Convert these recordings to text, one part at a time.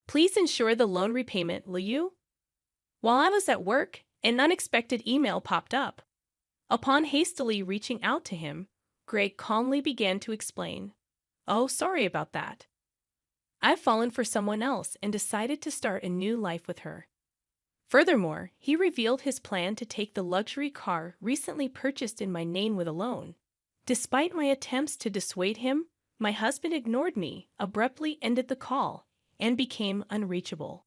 Please ensure the loan repayment, will you? While I was at work, an unexpected email popped up. Upon hastily reaching out to him, Greg calmly began to explain. Oh, sorry about that. I've fallen for someone else and decided to start a new life with her. Furthermore, he revealed his plan to take the luxury car recently purchased in my name with a loan. Despite my attempts to dissuade him, my husband ignored me, abruptly ended the call, and became unreachable.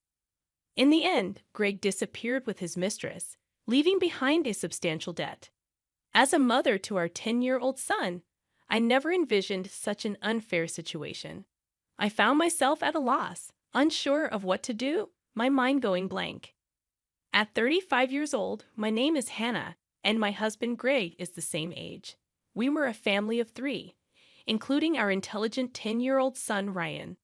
In the end, Greg disappeared with his mistress, leaving behind a substantial debt. As a mother to our 10-year-old son, I never envisioned such an unfair situation. I found myself at a loss, unsure of what to do, my mind going blank. At 35 years old, my name is Hannah, and my husband Greg is the same age. We were a family of 3, including our intelligent 10-year-old son Ryan.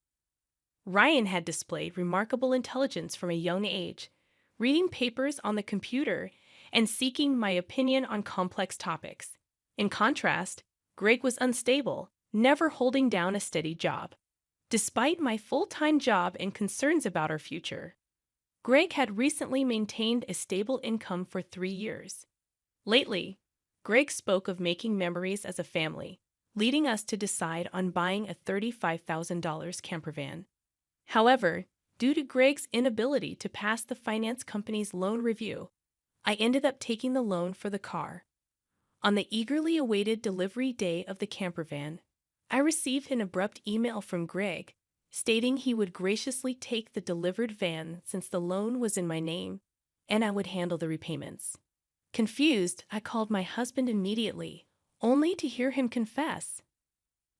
Ryan had displayed remarkable intelligence from a young age, reading papers on the computer and seeking my opinion on complex topics. In contrast, Greg was unstable, never holding down a steady job. Despite my full-time job and concerns about our future, Greg had recently maintained a stable income for 3 years. Lately, Greg spoke of making memories as a family, leading us to decide on buying a $35,000 camper van. However, due to Greg's inability to pass the finance company's loan review, I ended up taking the loan for the car. On the eagerly awaited delivery day of the camper van, I received an abrupt email from Greg stating he would graciously take the delivered van since the loan was in my name, and I would handle the repayments. Confused, I called my husband immediately, only to hear him confess,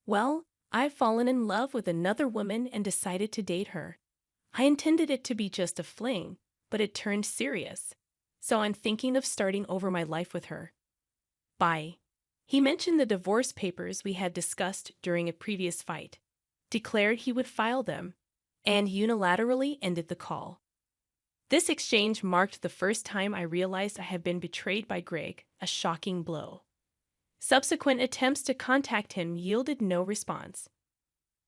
"Well, I've fallen in love with another woman and decided to date her. I intended it to be just a fling, but it turned serious, so I'm thinking of starting over my life with her." Bye. He mentioned the divorce papers we had discussed during a previous fight, declared he would file them, and unilaterally ended the call. This exchange marked the first time I realized I had been betrayed by Greg, a shocking blow. Subsequent attempts to contact him yielded no response.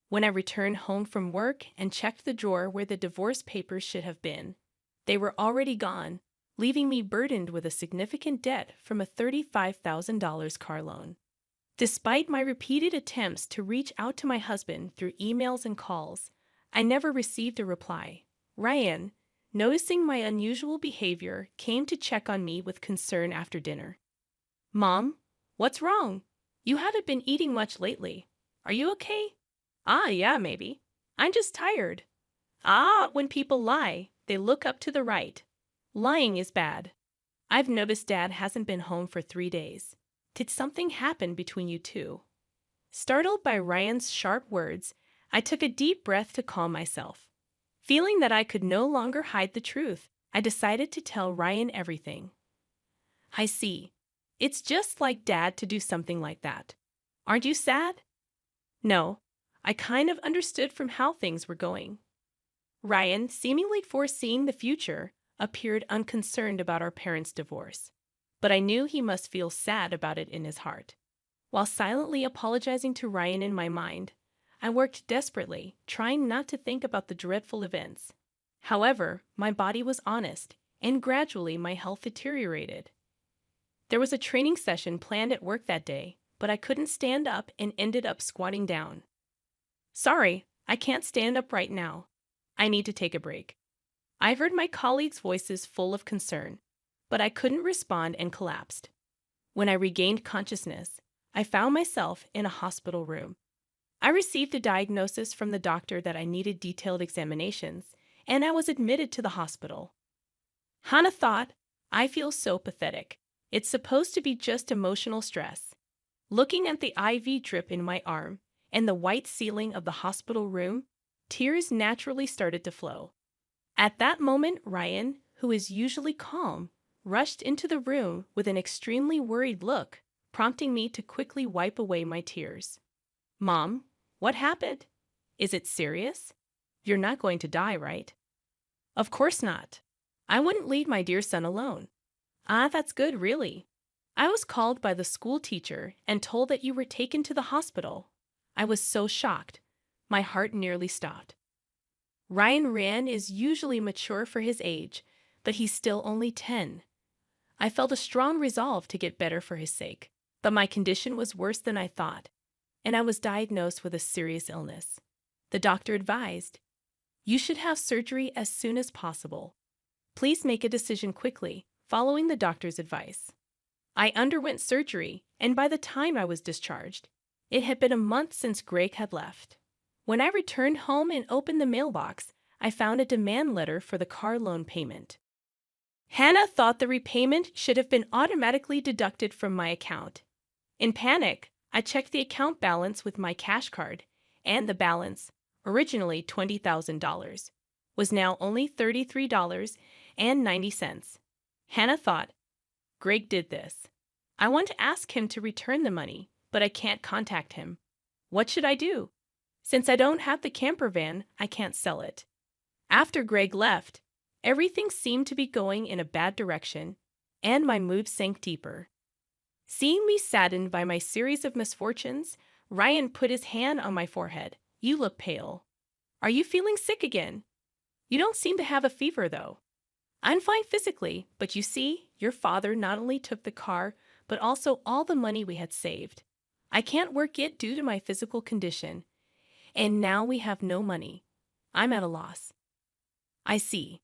When I returned home from work and checked the drawer where the divorce papers should have been, they were already gone, leaving me burdened with a significant debt from a $35,000 car loan. Despite my repeated attempts to reach out to my husband through emails and calls, I never received a reply. Ryan, noticing my unusual behavior, came to check on me with concern after dinner. "Mom, what's wrong? You haven't been eating much lately. Are you okay?" Yeah, maybe. I'm just tired." When people lie, they look up to the right. Lying is bad. I've noticed Dad hasn't been home for 3 days. Did something happen between you two? Startled by Ryan's sharp words, I took a deep breath to calm myself. Feeling that I could no longer hide the truth, I decided to tell Ryan everything. "I see. It's just like Dad to do something like that. Aren't you sad?" "No. I kind of understood from how things were going." Ryan, seemingly foreseeing the future, appeared unconcerned about our parents' divorce, but I knew he must feel sad about it in his heart. While silently apologizing to Ryan in my mind, I worked desperately, trying not to think about the dreadful events. However, my body was honest, and gradually my health deteriorated. There was a training session planned at work that day, but I couldn't stand up and ended up squatting down. "Sorry, I can't stand up right now. I need to take a break." I heard my colleagues' voices full of concern, but I couldn't respond and collapsed. When I regained consciousness, I found myself in a hospital room. I received a diagnosis from the doctor that I needed detailed examinations, and I was admitted to the hospital. Hannah thought, "I feel so pathetic. It's supposed to be just emotional stress." Looking at the IV drip in my arm and the white ceiling of the hospital room, tears naturally started to flow. At that moment, Ryan, who is usually calm, rushed into the room with an extremely worried look, prompting me to quickly wipe away my tears. "Mom, what happened? Is it serious? You're not going to die, right?" "Of course not. I wouldn't leave my dear son alone." That's good, really. I was called by the school teacher and told that you were taken to the hospital." I was so shocked. My heart nearly stopped. Ryan is usually mature for his age, but he's still only 10. I felt a strong resolve to get better for his sake, but my condition was worse than I thought, and I was diagnosed with a serious illness. The doctor advised, "You should have surgery as soon as possible. Please make a decision quickly, following the doctor's advice." I underwent surgery, and by the time I was discharged, it had been a month since Greg had left. When I returned home and opened the mailbox, I found a demand letter for the car loan payment. Hannah thought the repayment should have been automatically deducted from my account. In panic, I checked the account balance with my cash card, and the balance, originally $20,000, was now only $33.90. Hannah thought, "Greg did this. I want to ask him to return the money, but I can't contact him. What should I do? Since I don't have the camper van, I can't sell it." After Greg left, everything seemed to be going in a bad direction, and my mood sank deeper. Seeing me saddened by my series of misfortunes, Ryan put his hand on my forehead. "You look pale. Are you feeling sick again? You don't seem to have a fever, though." "I'm fine physically, but you see, your father not only took the car, but also all the money we had saved. I can't work yet due to my physical condition, and now we have no money. I'm at a loss." "I see.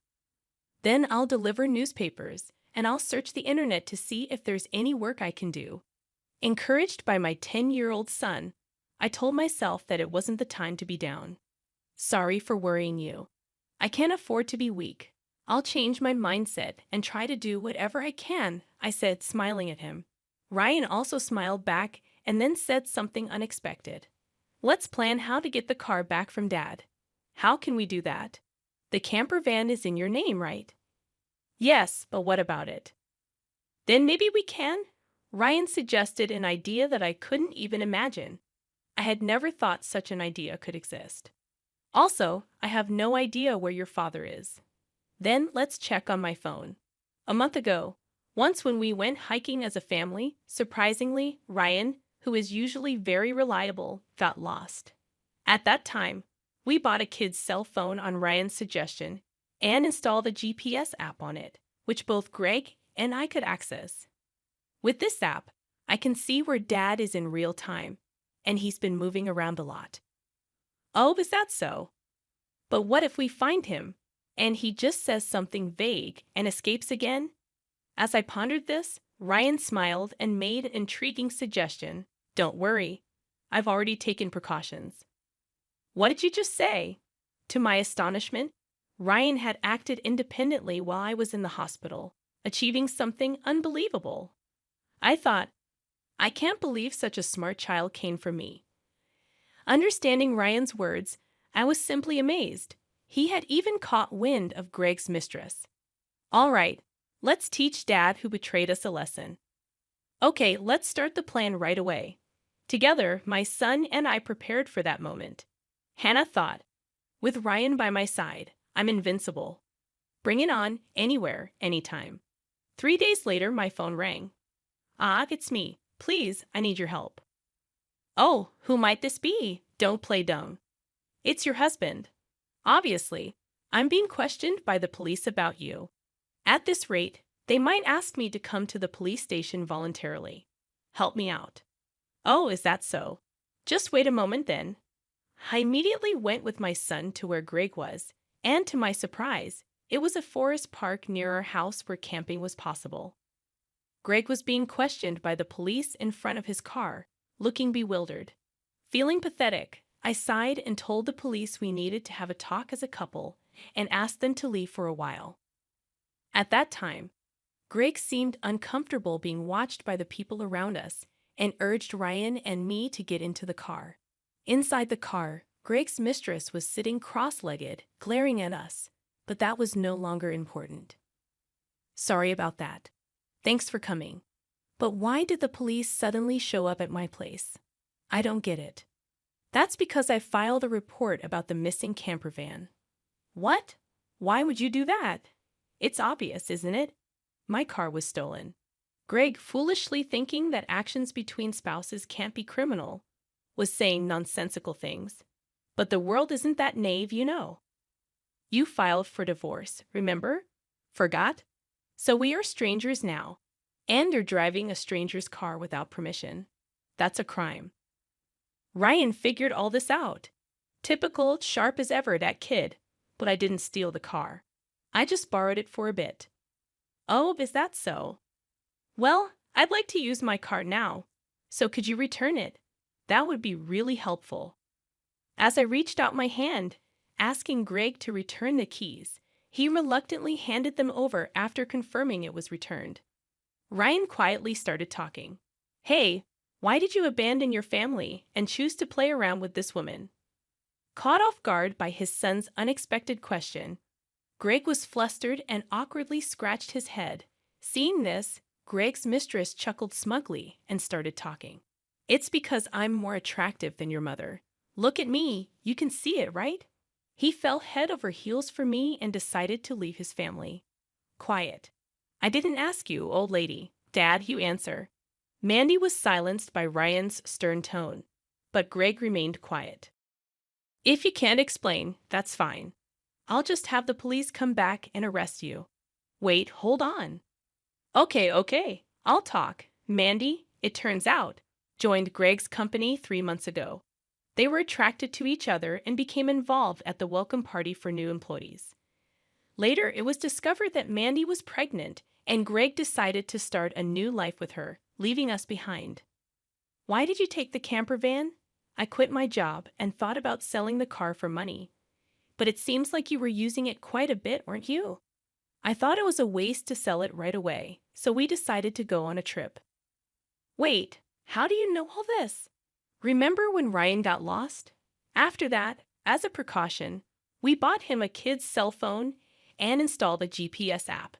Then I'll deliver newspapers, and I'll search the internet to see if there's any work I can do." Encouraged by my 10-year-old son, I told myself that it wasn't the time to be down. "Sorry for worrying you. I can't afford to be weak. I'll change my mindset and try to do whatever I can," I said, smiling at him. Ryan also smiled back and then said something unexpected. "Let's plan how to get the car back from Dad." "How can we do that? The camper van is in your name, right?" "Yes, but what about it?" "Then maybe we can?" Ryan suggested an idea that I couldn't even imagine. I had never thought such an idea could exist. "Also, I have no idea where your father is." "Then let's check on my phone." A month ago, once when we went hiking as a family, surprisingly, Ryan, who is usually very reliable, got lost. At that time, we bought a kid's cell phone on Ryan's suggestion and installed a GPS app on it, which both Greg and I could access. With this app, I can see where Dad is in real time, and he's been moving around a lot. "Oh, is that so? But what if we find him, and he just says something vague and escapes again?" As I pondered this, Ryan smiled and made an intriguing suggestion. "Don't worry, I've already taken precautions." "What did you just say?" To my astonishment, Ryan had acted independently while I was in the hospital, achieving something unbelievable. I thought, I can't believe such a smart child came from me. Understanding Ryan's words, I was simply amazed. He had even caught wind of Greg's mistress. "All right, let's teach Dad who betrayed us a lesson." "Okay, let's start the plan right away." Together, my son and I prepared for that moment. Hannah thought, "With Ryan by my side, I'm invincible. Bring it on, anywhere, anytime." 3 days later, my phone rang. "Ah, it's me. Please, I need your help." "Oh, who might this be? Don't play dumb." "It's your husband. Obviously, I'm being questioned by the police about you. At this rate, they might ask me to come to the police station voluntarily. Help me out." "Oh, is that so? Just wait a moment then." I immediately went with my son to where Greg was, and to my surprise, it was a forest park near our house where camping was possible. Greg was being questioned by the police in front of his car, looking bewildered. Feeling pathetic, I sighed and told the police we needed to have a talk as a couple and asked them to leave for a while. At that time, Greg seemed uncomfortable being watched by the people around us and urged Ryan and me to get into the car. Inside the car, Greg's mistress was sitting cross-legged, glaring at us, but that was no longer important. "Sorry about that. Thanks for coming. But why did the police suddenly show up at my place? I don't get it." "That's because I filed a report about the missing camper van." "What? Why would you do that? It's obvious, isn't it? My car was stolen." Greg, foolishly thinking that actions between spouses can't be criminal, was saying nonsensical things. But the world isn't that naive, you know. You filed for divorce, remember? Forgot? So we are strangers now. And you're driving a stranger's car without permission. That's a crime. Ryan figured all this out. Typical, sharp as ever, that kid. But I didn't steal the car. I just borrowed it for a bit. Oh, is that so? Well, I'd like to use my car now. So could you return it? That would be really helpful. As I reached out my hand, asking Greg to return the keys, he reluctantly handed them over after confirming it was returned. Ryan quietly started talking. Hey, why did you abandon your family and choose to play around with this woman? Caught off guard by his son's unexpected question, Greg was flustered and awkwardly scratched his head. Seeing this, Greg's mistress chuckled smugly and started talking. It's because I'm more attractive than your mother. Look at me, you can see it, right? He fell head over heels for me and decided to leave his family. Quiet. I didn't ask you, old lady. Dad, you answer. Mandy was silenced by Ryan's stern tone, but Greg remained quiet. If you can't explain, that's fine. I'll just have the police come back and arrest you. Wait, hold on. Okay, I'll talk. Mandy, it turns out, joined Greg's company 3 months ago. They were attracted to each other and became involved at the welcome party for new employees. Later, it was discovered that Mandy was pregnant, and Greg decided to start a new life with her, leaving us behind. Why did you take the camper van? I quit my job and thought about selling the car for money. But it seems like you were using it quite a bit, weren't you? I thought it was a waste to sell it right away, so we decided to go on a trip. Wait, how do you know all this? Remember when Ryan got lost? After that, as a precaution, we bought him a kid's cell phone and installed a GPS app.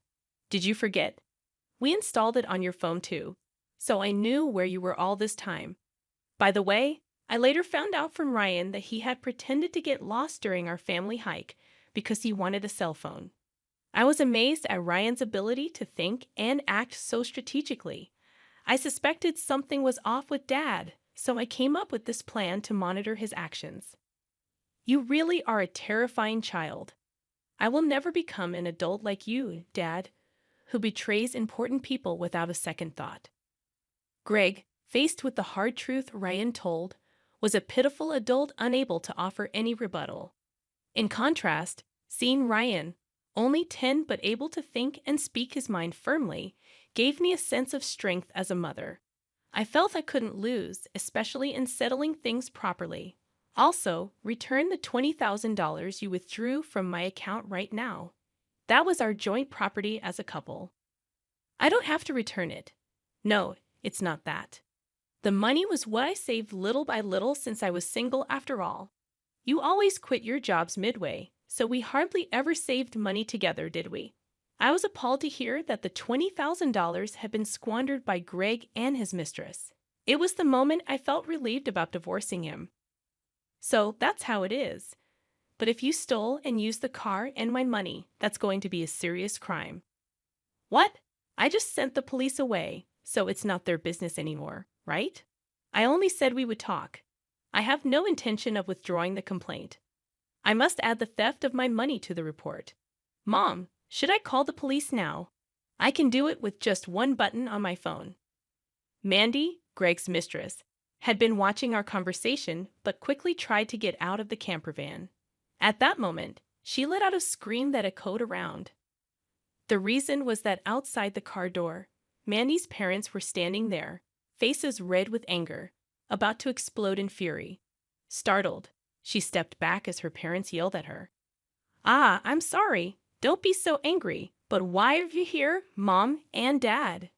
Did you forget? We installed it on your phone too, so I knew where you were all this time. By the way, I later found out from Ryan that he had pretended to get lost during our family hike because he wanted a cell phone. I was amazed at Ryan's ability to think and act so strategically. I suspected something was off with Dad, so I came up with this plan to monitor his actions. You really are a terrifying child. I will never become an adult like you, Dad, who betrays important people without a second thought. Greg, faced with the hard truth Ryan told, was a pitiful adult unable to offer any rebuttal. In contrast, seeing Ryan, only 10 but able to think and speak his mind firmly, gave me a sense of strength as a mother. I felt I couldn't lose, especially in settling things properly. Also, return the $20,000 you withdrew from my account right now. That was our joint property as a couple. I don't have to return it. No, it's not that. The money was what I saved little by little since I was single after all. You always quit your jobs midway, so we hardly ever saved money together, did we? I was appalled to hear that the $20,000 had been squandered by Greg and his mistress. It was the moment I felt relieved about divorcing him. So that's how it is. But if you stole and used the car and my money, that's going to be a serious crime. What? I just sent the police away, so it's not their business anymore, right? I only said we would talk. I have no intention of withdrawing the complaint. I must add the theft of my money to the report. Mom, should I call the police now? I can do it with just one button on my phone. Mandy, Greg's mistress, had been watching our conversation but quickly tried to get out of the camper van. At that moment, she let out a scream that echoed around. The reason was that outside the car door, Mandy's parents were standing there, faces red with anger, about to explode in fury. Startled, she stepped back as her parents yelled at her. Ah, I'm sorry. Don't be so angry. But why are you here, Mom and Dad?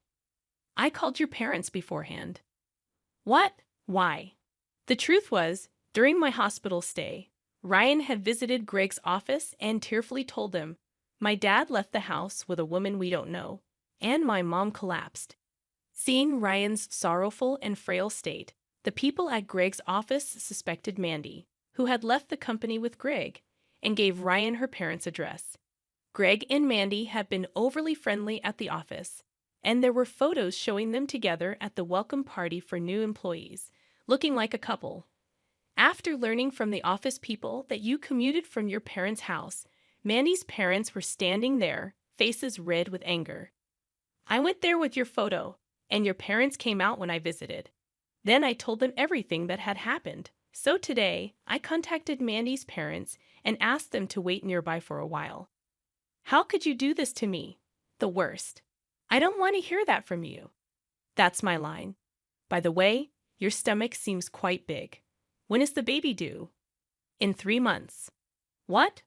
I called your parents beforehand. What? Why? The truth was, during my hospital stay, Ryan had visited Greg's office and tearfully told him, my dad left the house with a woman we don't know, and my mom collapsed. Seeing Ryan's sorrowful and frail state, the people at Greg's office suspected Mandy, who had left the company with Greg, and gave Ryan her parents' address. Greg and Mandy had been overly friendly at the office, and there were photos showing them together at the welcome party for new employees, looking like a couple. After learning from the office people that you commuted from your parents' house, Mandy's parents were standing there, faces red with anger. I went there with your photo, and your parents came out when I visited. Then I told them everything that had happened. So today, I contacted Mandy's parents and asked them to wait nearby for a while. How could you do this to me? The worst. I don't want to hear that from you. That's my line. By the way, your stomach seems quite big. When is the baby due? In 3 months. What?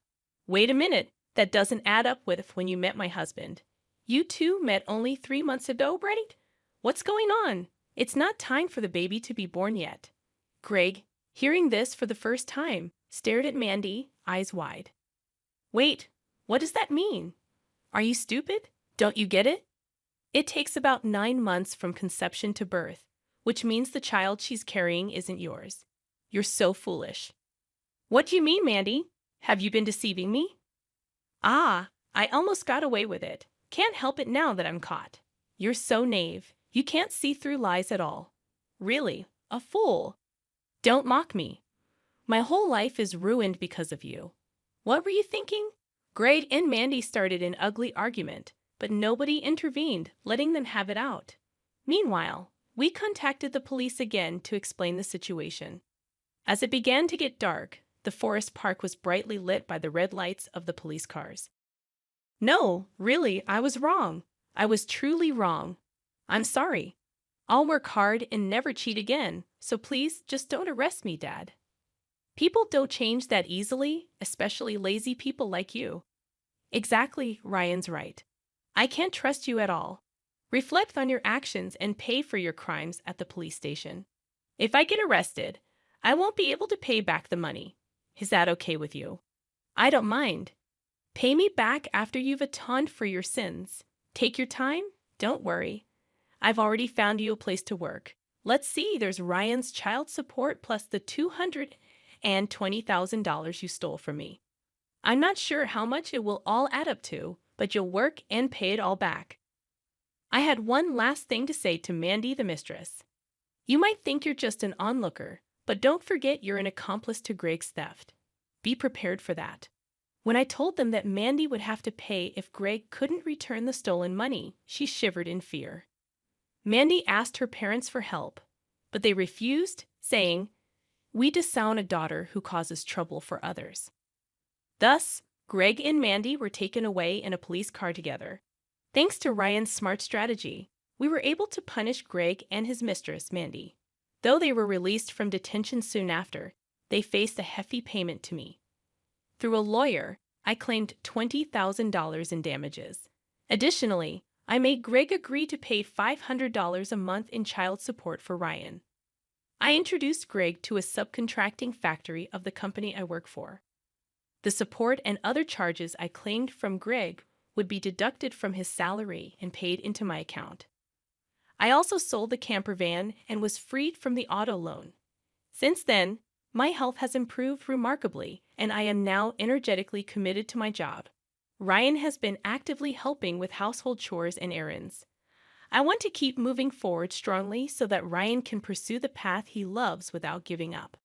Wait a minute. That doesn't add up with when you met my husband. You two met only 3 months ago, right? What's going on? It's not time for the baby to be born yet. Greg, hearing this for the first time, stared at Mandy, eyes wide. Wait, what does that mean? Are you stupid? Don't you get it? It takes about 9 months from conception to birth, which means the child she's carrying isn't yours. You're so foolish. What do you mean, Mandy? Have you been deceiving me? Ah, I almost got away with it. Can't help it now that I'm caught. You're so naive. You can't see through lies at all. Really, a fool. Don't mock me. My whole life is ruined because of you. What were you thinking? Greg and Mandy started an ugly argument, but nobody intervened, letting them have it out. Meanwhile, we contacted the police again to explain the situation. As it began to get dark, the forest park was brightly lit by the red lights of the police cars. No, really, I was wrong. I was truly wrong. I'm sorry. I'll work hard and never cheat again, so please just don't arrest me, Dad. People don't change that easily, especially lazy people like you. Exactly, Ryan's right. I can't trust you at all. Reflect on your actions and pay for your crimes at the police station. If I get arrested, I won't be able to pay back the money. Is that okay with you? I don't mind. Pay me back after you've atoned for your sins. Take your time, don't worry. I've already found you a place to work. Let's see, there's Ryan's child support plus the $220,000 you stole from me. I'm not sure how much it will all add up to, but you'll work and pay it all back. I had one last thing to say to Mandy the mistress. You might think you're just an onlooker, but don't forget you're an accomplice to Greg's theft. Be prepared for that. When I told them that Mandy would have to pay if Greg couldn't return the stolen money, she shivered in fear. Mandy asked her parents for help, but they refused, saying, "We disown a daughter who causes trouble for others." Thus, Greg and Mandy were taken away in a police car together. Thanks to Ryan's smart strategy, we were able to punish Greg and his mistress, Mandy. Though they were released from detention soon after, they faced a hefty payment to me. Through a lawyer, I claimed $20,000 in damages. Additionally, I made Greg agree to pay $500 a month in child support for Ryan. I introduced Greg to a subcontracting factory of the company I work for. The support and other charges I claimed from Greg would be deducted from his salary and paid into my account. I also sold the camper van and was freed from the auto loan. Since then, my health has improved remarkably, and I am now energetically committed to my job. Ryan has been actively helping with household chores and errands. I want to keep moving forward strongly so that Ryan can pursue the path he loves without giving up.